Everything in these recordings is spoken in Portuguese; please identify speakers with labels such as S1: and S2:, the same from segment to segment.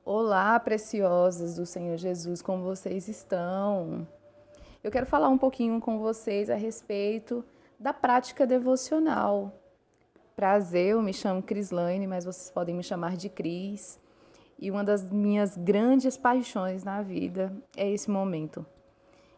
S1: Olá, preciosas do Senhor Jesus, como vocês estão? Eu quero falar um pouquinho com vocês a respeito da prática devocional. Prazer, eu me chamo Crislaine, mas vocês podem me chamar de Cris. E uma das minhas grandes paixões na vida é esse momento.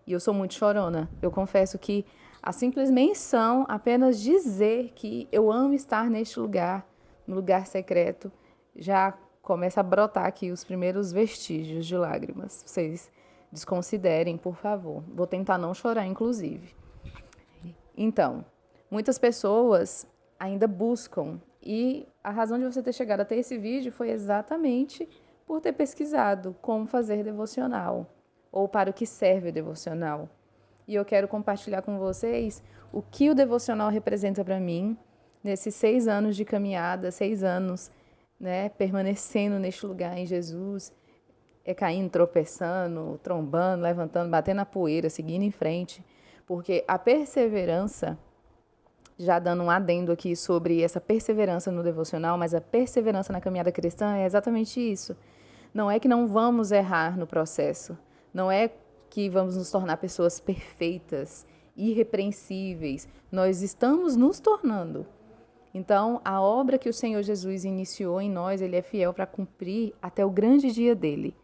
S1: E eu sou muito chorona. Eu confesso que a simples menção, apenas dizer que eu amo estar neste lugar, no lugar secreto, já começa a brotar aqui os primeiros vestígios de lágrimas. Vocês desconsiderem, por favor. Vou tentar não chorar, inclusive. Então, muitas pessoas ainda buscam, e a razão de você ter chegado até esse vídeo foi exatamente por ter pesquisado como fazer devocional, ou para o que serve o devocional. E eu quero compartilhar com vocês o que o devocional representa para mim nesses 6 anos de caminhada, 6 anos, né, permanecendo neste lugar em Jesus, caindo, tropeçando, trombando, levantando, batendo a poeira, seguindo em frente, porque a perseverança, já dando um adendo aqui sobre essa perseverança no devocional, mas a perseverança na caminhada cristã é exatamente isso. Não é que não vamos errar no processo, não é que vamos nos tornar pessoas perfeitas, irrepreensíveis, nós estamos nos tornando. Então, a obra que o Senhor Jesus iniciou em nós, Ele é fiel para cumprir até o grande dia dele.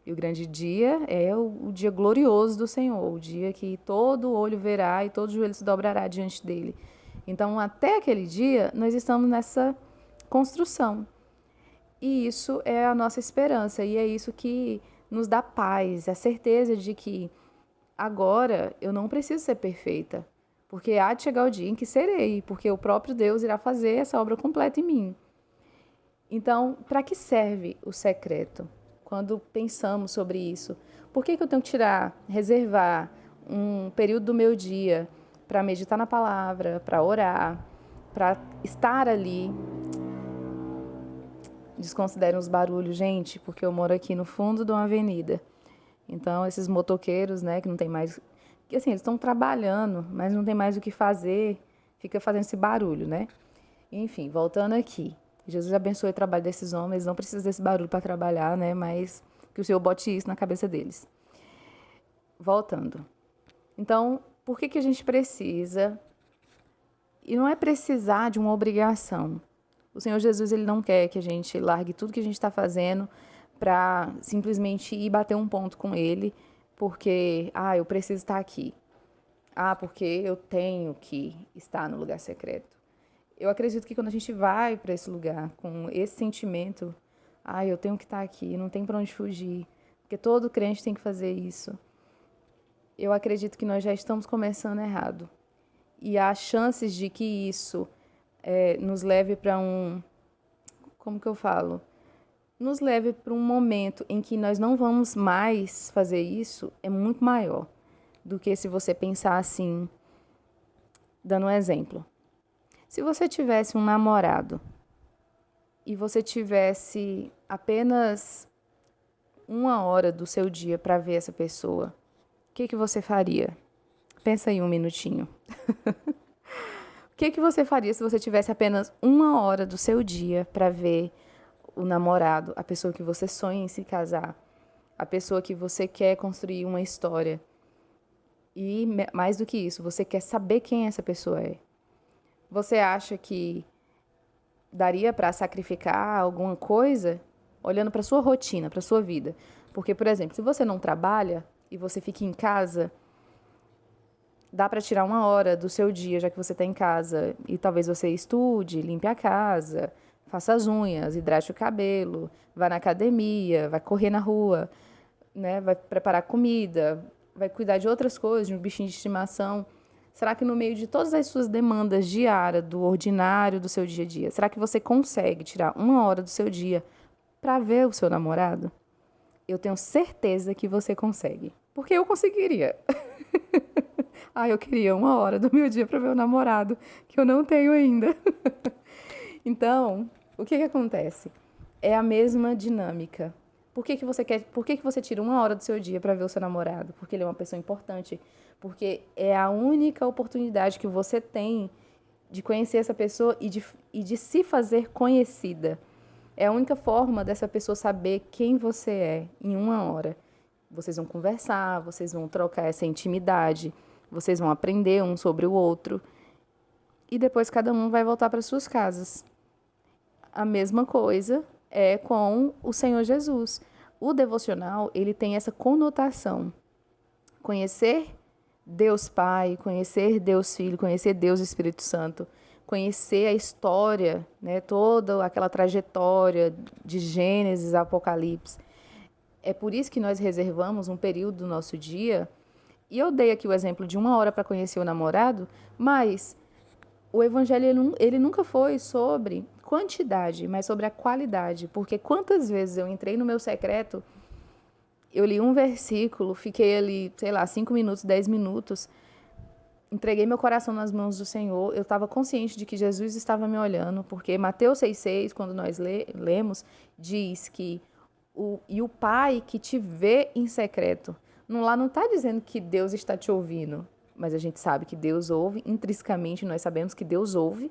S1: E o grande dia é o dia glorioso do Senhor, o dia que todo olho verá e todo joelho se dobrará diante dele. Então, até aquele dia, nós estamos nessa construção. E isso é a nossa esperança, e é isso que nos dá paz, a certeza de que agora eu não preciso ser perfeita, porque há de chegar o dia em que serei, porque o próprio Deus irá fazer essa obra completa em mim. Então, para que serve o secreto? Quando pensamos sobre isso, por que eu tenho que reservar um período do meu dia para meditar na palavra, para orar, para estar ali? Desconsiderem os barulhos, gente, porque eu moro aqui no fundo de uma avenida. Então, esses motoqueiros, né, que não tem mais... Que assim, eles estão trabalhando, mas não tem mais o que fazer, fica fazendo esse barulho, né? Enfim, voltando aqui. Jesus abençoe o trabalho desses homens, não precisa desse barulho para trabalhar, né? Mas que o Senhor bote isso na cabeça deles. Voltando. Então, por que a gente precisa? E não é precisar de uma obrigação. O Senhor Jesus, Ele não quer que a gente largue tudo que a gente está fazendo para simplesmente ir bater um ponto com Ele, porque, eu preciso estar aqui. Porque eu tenho que estar no lugar secreto. Eu acredito que quando a gente vai para esse lugar com esse sentimento, eu tenho que estar aqui, não tem para onde fugir, porque todo crente tem que fazer isso. Eu acredito que nós já estamos começando errado. E há chances de que isso nos leve para como que eu falo? Nos leve para um momento em que nós não vamos mais fazer isso, é muito maior do que se você pensar assim, dando um exemplo. Se você tivesse um namorado e você tivesse apenas 1 hora do seu dia para ver essa pessoa, o que você faria? Pensa aí um minutinho. O que você faria se você tivesse apenas 1 hora do seu dia para ver o namorado, a pessoa que você sonha em se casar, a pessoa que você quer construir uma história? E mais do que isso, você quer saber quem essa pessoa é. Você acha que daria para sacrificar alguma coisa olhando para sua rotina, para sua vida? Porque, por exemplo, se você não trabalha e você fica em casa, dá para tirar 1 hora do seu dia, já que você está em casa, e talvez você estude, limpe a casa, faça as unhas, hidrate o cabelo, vá na academia, vai correr na rua, né? Vai preparar comida, vai cuidar de outras coisas, de um bichinho de estimação. Será que no meio de todas as suas demandas diárias, do ordinário do seu dia a dia, será que você consegue tirar 1 hora do seu dia para ver o seu namorado? Eu tenho certeza que você consegue, porque eu conseguiria. Eu queria 1 hora do meu dia para ver o namorado, que eu não tenho ainda. Então, o que acontece? É a mesma dinâmica. Por que você tira 1 hora do seu dia para ver o seu namorado? Porque ele é uma pessoa importante. Porque é a única oportunidade que você tem de conhecer essa pessoa e de se fazer conhecida. É a única forma dessa pessoa saber quem você é em uma hora. Vocês vão conversar, vocês vão trocar essa intimidade, vocês vão aprender um sobre o outro e depois cada um vai voltar para suas casas. A mesma coisa é com o Senhor Jesus. O devocional, ele tem essa conotação. Conhecer Deus Pai, conhecer Deus Filho, conhecer Deus Espírito Santo, conhecer a história, né, toda aquela trajetória de Gênesis a Apocalipse. É por isso que nós reservamos um período do nosso dia, e eu dei aqui o exemplo de 1 hora para conhecer o namorado, mas o evangelho ele nunca foi sobre quantidade, mas sobre a qualidade, porque quantas vezes eu entrei no meu secreto, eu li um versículo, fiquei ali, sei lá, 5 minutos, 10 minutos, entreguei meu coração nas mãos do Senhor, eu estava consciente de que Jesus estava me olhando, porque Mateus 6,6, quando nós lemos, diz que o Pai que te vê em secreto, lá não está dizendo que Deus está te ouvindo, mas a gente sabe que Deus ouve, intrinsecamente nós sabemos que Deus ouve,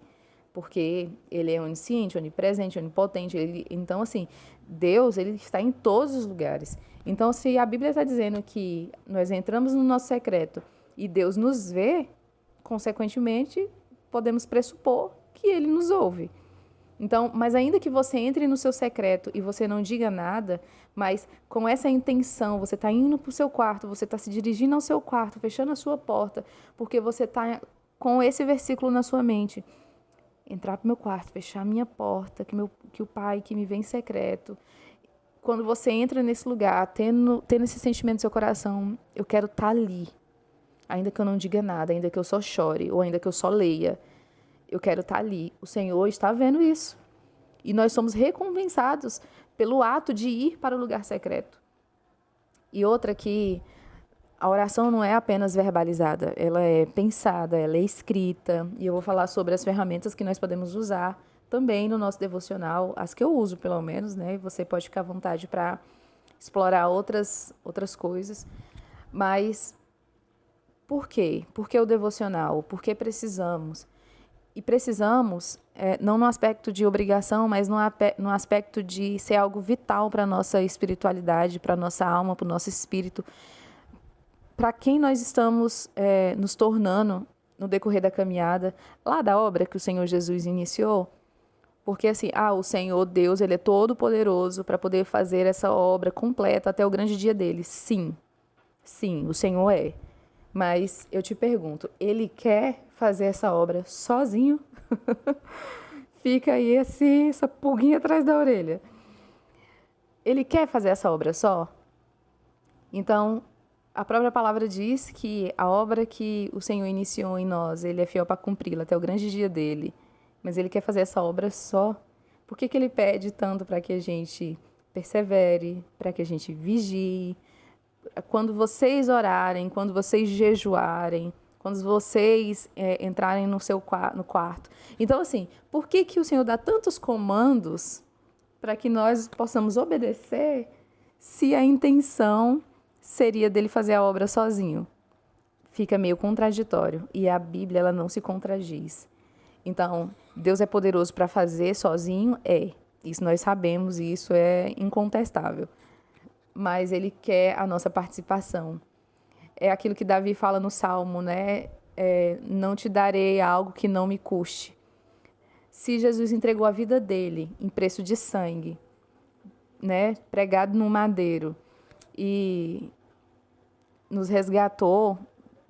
S1: porque Ele é onisciente, onipresente, onipotente, então assim, Deus ele está em todos os lugares. Então se a Bíblia está dizendo que nós entramos no nosso secreto e Deus nos vê, consequentemente, podemos pressupor que Ele nos ouve. Então, mas ainda que você entre no seu secreto e você não diga nada, mas com essa intenção, você está indo para o seu quarto, você está se dirigindo ao seu quarto, fechando a sua porta, porque você está com esse versículo na sua mente. Entrar para o meu quarto, fechar a minha porta, que o Pai que me vê em secreto. Quando você entra nesse lugar, tendo esse sentimento no seu coração, eu quero estar ali. Ainda que eu não diga nada, ainda que eu só chore, ou ainda que eu só leia, eu quero estar ali. O Senhor está vendo isso. E nós somos recompensados pelo ato de ir para o lugar secreto. E outra que a oração não é apenas verbalizada, ela é pensada, ela é escrita. E eu vou falar sobre as ferramentas que nós podemos usar também no nosso devocional, as que eu uso pelo menos, né? Você pode ficar à vontade para explorar outras coisas. Mas por quê? Por que o devocional? Por que precisamos? E precisamos, não no aspecto de obrigação, mas no aspecto de ser algo vital para a nossa espiritualidade, para a nossa alma, para o nosso espírito, para quem nós estamos nos tornando no decorrer da caminhada, lá da obra que o Senhor Jesus iniciou. Porque assim, o Senhor Deus, Ele é todo poderoso para poder fazer essa obra completa até o grande dia dele. Sim, o Senhor é. Mas eu te pergunto, Ele quer fazer essa obra sozinho? Fica aí essa pulguinha atrás da orelha. Ele quer fazer essa obra só? Então, a própria palavra diz que a obra que o Senhor iniciou em nós, Ele é fiel para cumpri-la até o grande dia dele. Mas Ele quer fazer essa obra só. Por que Ele pede tanto para que a gente persevere, para que a gente vigie? Quando vocês orarem, quando vocês jejuarem, quando vocês entrarem no quarto. Então, assim, por que o Senhor dá tantos comandos para que nós possamos obedecer se a intenção seria dele fazer a obra sozinho? Fica meio contraditório. E a Bíblia ela não se contradiz. Então, Deus é poderoso para fazer sozinho? Isso nós sabemos e isso é incontestável. Mas Ele quer a nossa participação. É aquilo que Davi fala no Salmo, né? Não te darei algo que não me custe. Se Jesus entregou a vida dele em preço de sangue, né? Pregado no madeiro, e nos resgatou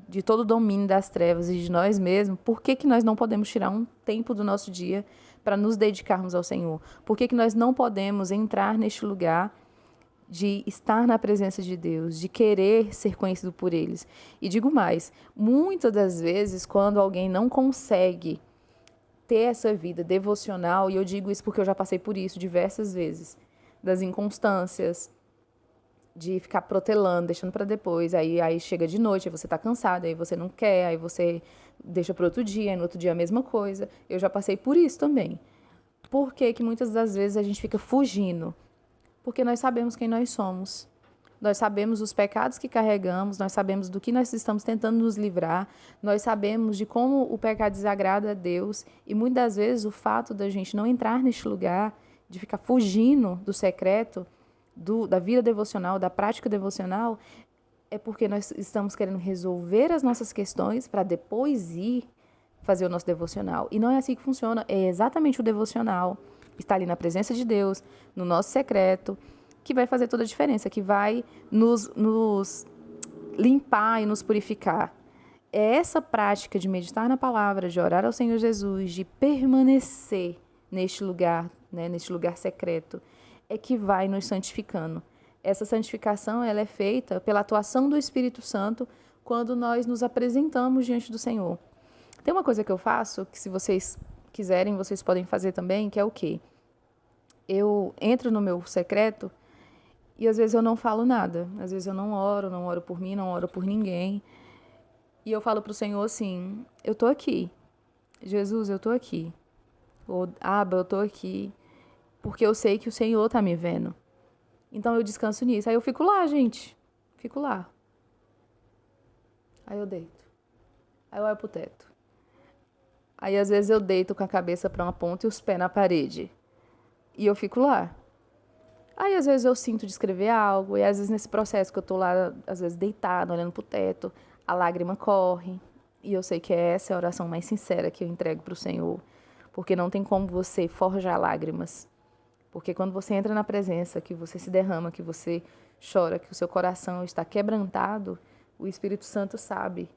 S1: de todo o domínio das trevas e de nós mesmos, por que nós não podemos tirar um tempo do nosso dia para nos dedicarmos ao Senhor? Por que nós não podemos entrar neste lugar de estar na presença de Deus, de querer ser conhecido por eles? E digo mais, muitas das vezes, quando alguém não consegue ter essa vida devocional, e eu digo isso porque eu já passei por isso diversas vezes, das inconstâncias, de ficar protelando, deixando para depois, aí chega de noite, aí você tá cansado, aí você não quer, aí você deixa para outro dia, aí no outro dia a mesma coisa. Eu já passei por isso também. Por que muitas das vezes a gente fica fugindo? Porque nós sabemos quem nós somos. Nós sabemos os pecados que carregamos, nós sabemos do que nós estamos tentando nos livrar, nós sabemos de como o pecado desagrada a Deus, e muitas das vezes o fato da gente não entrar neste lugar de ficar fugindo do secreto, da vida devocional, da prática devocional, é porque nós estamos querendo resolver as nossas questões para depois ir fazer o nosso devocional. E não é assim que funciona. É exatamente o devocional, estar ali na presença de Deus, no nosso secreto, que vai fazer toda a diferença, que vai nos limpar e nos purificar. É essa prática de meditar na palavra, de orar ao Senhor Jesus, de permanecer neste lugar, né, neste lugar secreto, é que vai nos santificando. Essa santificação ela é feita pela atuação do Espírito Santo quando nós nos apresentamos diante do Senhor. Tem uma coisa que eu faço, que se vocês quiserem, vocês podem fazer também, que é o quê? Eu entro no meu secreto e às vezes eu não falo nada. Às vezes eu não oro por mim, não oro por ninguém. E eu falo para o Senhor assim, eu tô aqui. Jesus, eu tô aqui. Ou, Abba, eu tô aqui. Porque eu sei que o Senhor tá me vendo. Então eu descanso nisso. Aí eu fico lá, gente. Fico lá. Aí eu deito. Aí eu olho pro teto. Aí às vezes eu deito com a cabeça para uma ponta e os pés na parede. E eu fico lá. Aí às vezes eu sinto de escrever algo. E às vezes nesse processo que eu tô lá, às vezes deitada, olhando pro teto, a lágrima corre. E eu sei que essa é a oração mais sincera que eu entrego pro Senhor. Porque não tem como você forjar lágrimas. Porque quando você entra na presença, que você se derrama, que você chora, que o seu coração está quebrantado, o Espírito Santo sabe.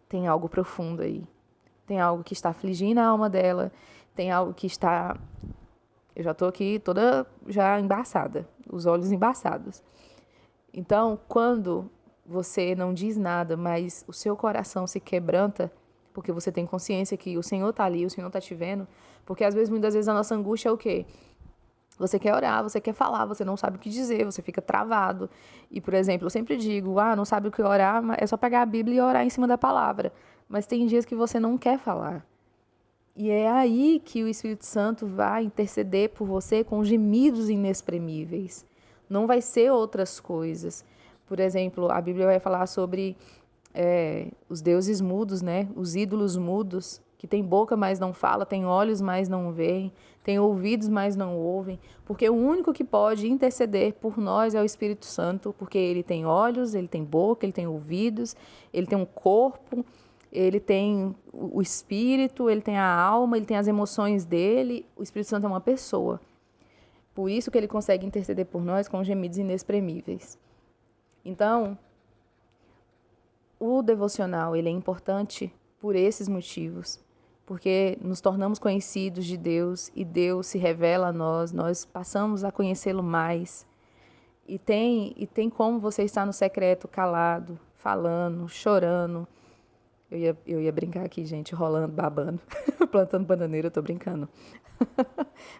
S1: Tem algo profundo aí. Tem algo que está afligindo a alma dela. Tem algo que está... Eu já estou aqui toda já embaçada. Os olhos embaçados. Então, quando você não diz nada, mas o seu coração se quebranta, porque você tem consciência que o Senhor está ali, o Senhor está te vendo. Porque às vezes, muitas vezes, a nossa angústia é o quê? Você quer orar, você quer falar, você não sabe o que dizer, você fica travado. E, por exemplo, eu sempre digo, não sabe o que orar, é só pegar a Bíblia e orar em cima da palavra. Mas tem dias que você não quer falar. E é aí que o Espírito Santo vai interceder por você com gemidos inexprimíveis. Não vai ser outras coisas. Por exemplo, a Bíblia vai falar sobre os deuses mudos, né? Os ídolos mudos, que tem boca, mas não fala, tem olhos, mas não veem, tem ouvidos, mas não ouvem, porque o único que pode interceder por nós é o Espírito Santo, porque ele tem olhos, ele tem boca, ele tem ouvidos, ele tem um corpo, ele tem o espírito, ele tem a alma, ele tem as emoções dele. O Espírito Santo é uma pessoa. Por isso que ele consegue interceder por nós com gemidos inexprimíveis. Então, o devocional ele é importante por esses motivos. Porque nos tornamos conhecidos de Deus e Deus se revela a nós passamos a conhecê-lo mais. E tem como você estar no secreto, calado, falando, chorando. Eu ia brincar aqui, gente, rolando, babando, plantando bananeira, eu tô brincando.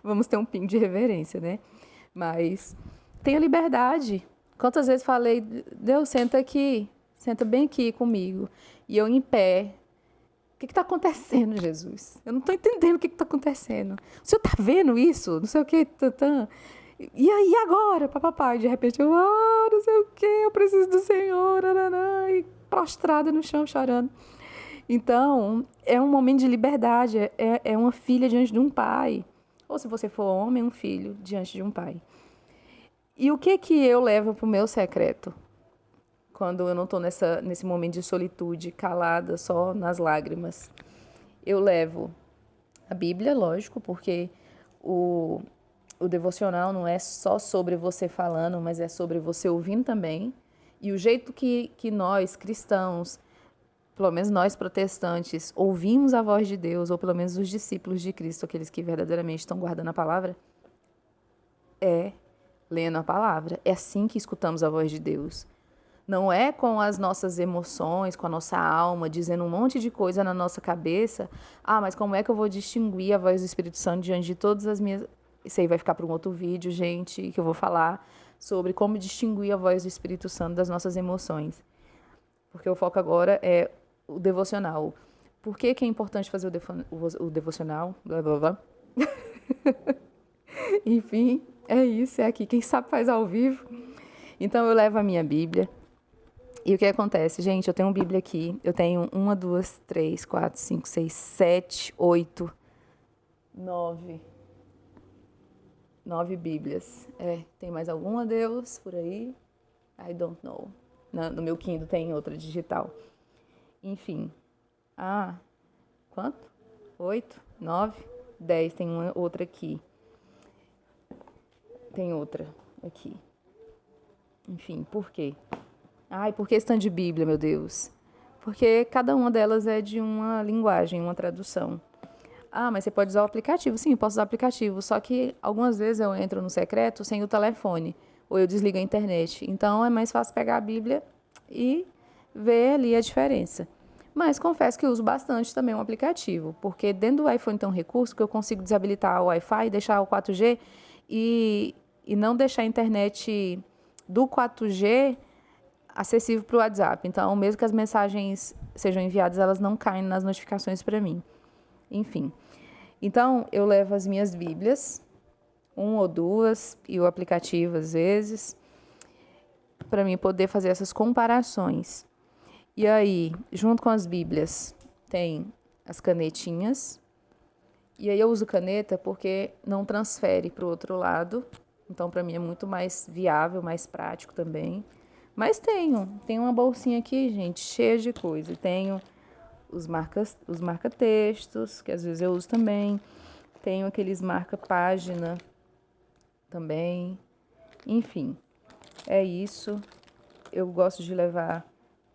S1: Vamos ter um pingo de reverência, né? Mas tenha liberdade. Quantas vezes falei, Deus, senta aqui, senta bem aqui comigo. E eu em pé. O que está acontecendo, Jesus? Eu não estou entendendo o que está acontecendo. O senhor está vendo isso? Não sei o que. E aí agora, papapá? De repente eu, não sei o que, eu preciso do Senhor. E prostrada no chão, chorando. Então, é um momento de liberdade. É uma filha diante de um pai. Ou se você for homem, um filho diante de um pai. E o que eu levo para o meu secreto? Quando eu não estou nesse momento de solitude, calada, só nas lágrimas. Eu levo a Bíblia, lógico, porque o devocional não é só sobre você falando, mas é sobre você ouvindo também. E o jeito que nós, cristãos, pelo menos nós protestantes, ouvimos a voz de Deus, ou pelo menos os discípulos de Cristo, aqueles que verdadeiramente estão guardando a palavra, é lendo a palavra. É assim que escutamos a voz de Deus. Não é com as nossas emoções, com a nossa alma, dizendo um monte de coisa na nossa cabeça. Mas como é que eu vou distinguir a voz do Espírito Santo diante de todas as minhas... Isso aí vai ficar para um outro vídeo, gente, que eu vou falar sobre como distinguir a voz do Espírito Santo das nossas emoções. Porque o foco agora é o devocional. Por que é importante fazer o devocional? Blá, blá, blá. Enfim, é isso, é aqui. Quem sabe faz ao vivo. Então eu levo a minha Bíblia. E o que acontece? Gente, eu tenho uma Bíblia aqui. Eu tenho 1, 2, 3, 4, 5, 6, 7, 8, 9 9 Bíblias. Tem mais alguma, Deus, por aí? I don't know. No meu Kindle tem outra digital. Enfim. Quanto? 8, 9, 10. Tem uma outra aqui. Tem outra aqui. Enfim, por quê? Por que esse tanto de Bíblia, meu Deus? Porque cada uma delas é de uma linguagem, uma tradução. Mas você pode usar o aplicativo. Sim, eu posso usar o aplicativo. Só que algumas vezes eu entro no secreto sem o telefone. Ou eu desligo a internet. Então é mais fácil pegar a Bíblia e ver ali a diferença. Mas confesso que eu uso bastante também o aplicativo. Porque dentro do iPhone tem um recurso que eu consigo desabilitar o Wi-Fi, deixar o 4G e não deixar a internet do 4G acessível para o WhatsApp. Então, mesmo que as mensagens sejam enviadas, elas não caem nas notificações para mim. Enfim. Então, eu levo as minhas Bíblias, 1 ou 2, e o aplicativo às vezes, para mim poder fazer essas comparações. E aí, junto com as Bíblias, tem as canetinhas. E aí eu uso caneta porque não transfere para o outro lado. Então, para mim é muito mais viável, mais prático também. Mas tenho uma bolsinha aqui, gente, cheia de coisa. Tenho os marca-textos, que às vezes eu uso também. Tenho aqueles marca-página também. Enfim, é isso. Eu gosto de levar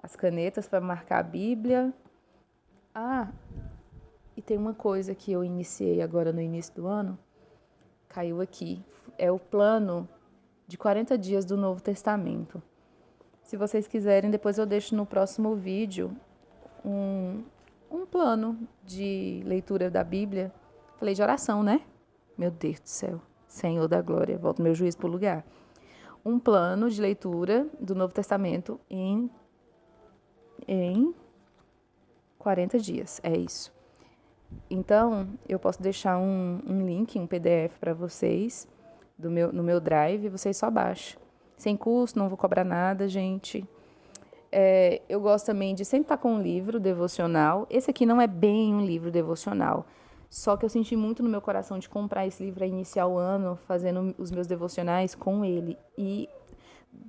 S1: as canetas para marcar a Bíblia. E tem uma coisa que eu iniciei agora no início do ano. Caiu aqui. É o plano de 40 dias do Novo Testamento. Se vocês quiserem, depois eu deixo no próximo vídeo um plano de leitura da Bíblia. Falei de oração, né? Meu Deus do céu. Senhor da glória, volta meu juízo para o lugar. Um plano de leitura do Novo Testamento em 40 dias. É isso. Então, eu posso deixar um link, um PDF para vocês no meu Drive. Vocês só baixam. Sem custo, não vou cobrar nada, gente. Eu gosto também de sempre estar com um livro devocional. Esse aqui não é bem um livro devocional. Só que eu senti muito no meu coração de comprar esse livro a iniciar o ano, fazendo os meus devocionais com ele. E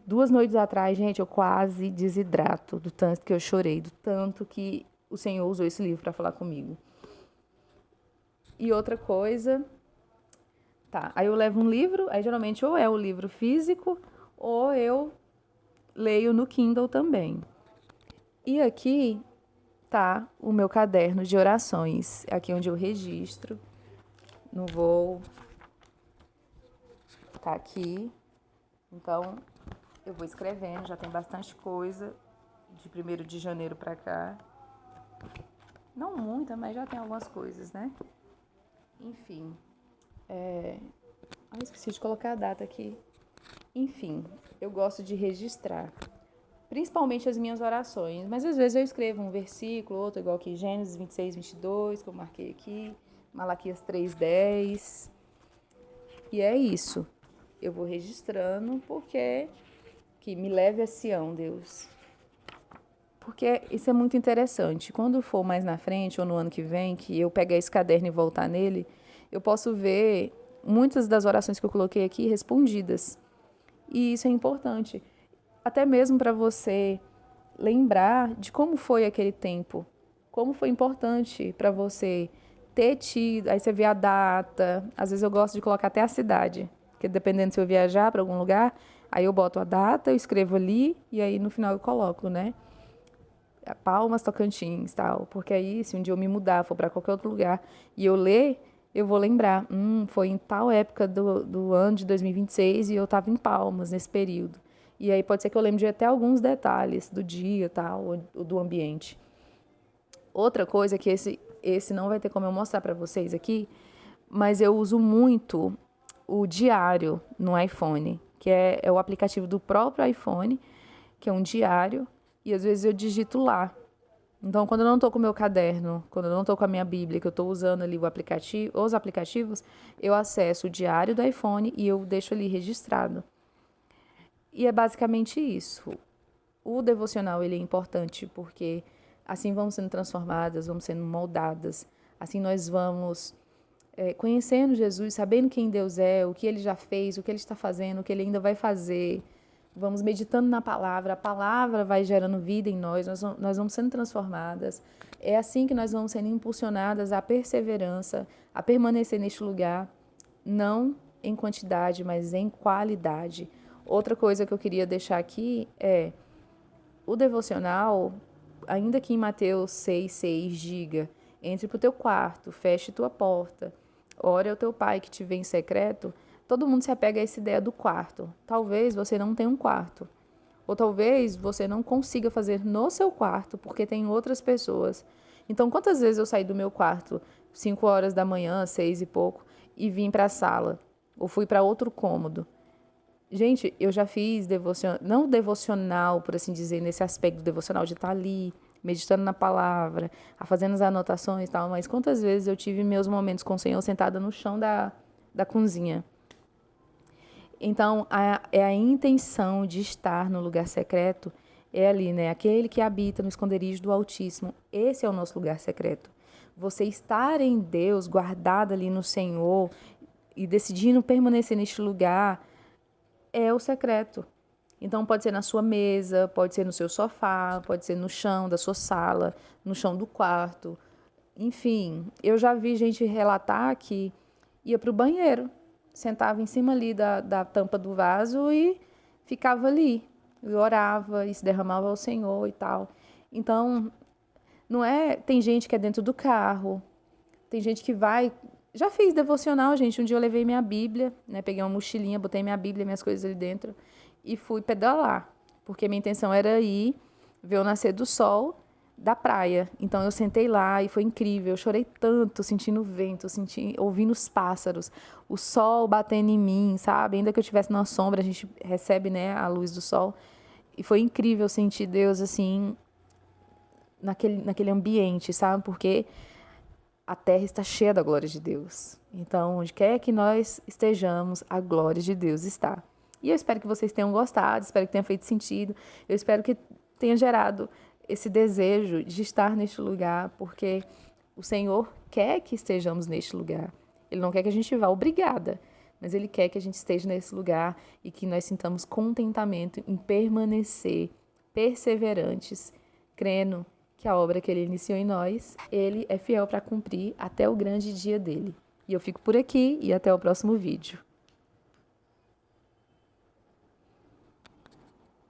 S1: 2 noites atrás, gente, eu quase desidrato do tanto que eu chorei, do tanto que o Senhor usou esse livro para falar comigo. E outra coisa... aí eu levo um livro, aí geralmente ou é o livro físico ou eu leio no Kindle também. E aqui tá o meu caderno de orações. Aqui onde eu registro. Não vou... Tá aqui. Então, eu vou escrevendo. Já tem bastante coisa de 1º de janeiro pra cá. Não muita, mas já tem algumas coisas, né? Enfim. Esqueci de colocar a data aqui. Enfim, eu gosto de registrar. Principalmente as minhas orações. Mas às vezes eu escrevo um versículo, outro, igual aqui, Gênesis 26, 22, que eu marquei aqui. Malaquias 3:10. E é isso. Eu vou registrando porque que me leve a Sião, Deus. Porque isso é muito interessante. Quando for mais na frente ou no ano que vem, que eu pegar esse caderno e voltar nele, eu posso ver muitas das orações que eu coloquei aqui respondidas. E isso é importante. Até mesmo para você lembrar de como foi aquele tempo. Como foi importante para você ter tido. Aí você vê a data. Às vezes eu gosto de colocar até a cidade. Porque dependendo se eu viajar para algum lugar, aí eu boto a data, eu escrevo ali e aí no final eu coloco, né? Palmas, Tocantins, tal. Porque aí, se um dia eu me mudar, for para qualquer outro lugar e eu ler, eu vou lembrar. Foi em tal época do ano de 2026 e eu estava em Palmas nesse período. E aí pode ser que eu lembre de até alguns detalhes do dia, tal, ou do ambiente. Outra coisa que esse não vai ter como eu mostrar para vocês aqui, mas eu uso muito o diário no iPhone, que é o aplicativo do próprio iPhone, que é um diário, e às vezes eu digito lá. Então, quando eu não estou com o meu caderno, quando eu não estou com a minha Bíblia, que eu estou usando ali os aplicativos, eu acesso o diário do iPhone e eu deixo ali registrado. E é basicamente isso. O devocional ele é importante porque assim vamos sendo transformadas, vamos sendo moldadas, assim nós vamos conhecendo Jesus, sabendo quem Deus é, o que Ele já fez, o que Ele está fazendo, o que Ele ainda vai fazer. Vamos meditando na palavra, a palavra vai gerando vida em nós vamos sendo transformadas. É assim que nós vamos sendo impulsionadas à perseverança, a permanecer neste lugar, não em quantidade, mas em qualidade. Outra coisa que eu queria deixar aqui é o devocional, ainda que em Mateus 6,6 diga, entre para o teu quarto, feche tua porta, ore ao teu pai que te vê em secreto, todo mundo se apega a essa ideia do quarto. Talvez você não tenha um quarto. Ou talvez você não consiga fazer no seu quarto, porque tem outras pessoas. Então, quantas vezes eu saí do meu quarto, 5 horas da manhã, 6 e pouco, e vim para a sala, ou fui para outro cômodo. Gente, eu já fiz não devocional, por assim dizer, nesse aspecto devocional de estar ali, meditando na palavra, fazendo as anotações e tal, mas quantas vezes eu tive meus momentos com o Senhor sentada no chão da cozinha. Então, é a intenção de estar no lugar secreto, é ali, né? Aquele que habita no esconderijo do Altíssimo. Esse é o nosso lugar secreto. Você estar em Deus, guardado ali no Senhor e decidindo permanecer neste lugar, é o secreto. Então, pode ser na sua mesa, pode ser no seu sofá, pode ser no chão da sua sala, no chão do quarto. Enfim, eu já vi gente relatar que ia para o banheiro, sentava em cima ali da tampa do vaso e ficava ali, e orava e se derramava ao Senhor e tal. Então, não é. Tem gente que é dentro do carro, tem gente que vai. Já fiz devocional, gente. Um dia eu levei minha Bíblia, né? Peguei uma mochilinha, botei minha Bíblia, minhas coisas ali dentro e fui pedalar, porque minha intenção era ir ver o nascer do sol da praia. Então eu sentei lá e foi incrível. Eu chorei tanto, sentindo o vento, ouvindo os pássaros, o sol batendo em mim, sabe? Ainda que eu estivesse na sombra, a gente recebe, né, a luz do sol. E foi incrível sentir Deus assim naquele ambiente, sabe? Porque a terra está cheia da glória de Deus. Então, onde quer que nós estejamos, a glória de Deus está. E eu espero que vocês tenham gostado, espero que tenha feito sentido. Eu espero que tenha gerado esse desejo de estar neste lugar, porque o Senhor quer que estejamos neste lugar. Ele não quer que a gente vá obrigada, mas Ele quer que a gente esteja nesse lugar e que nós sintamos contentamento em permanecer perseverantes, crendo que a obra que Ele iniciou em nós, Ele é fiel para cumprir até o grande dia dele. E eu fico por aqui e até o próximo vídeo.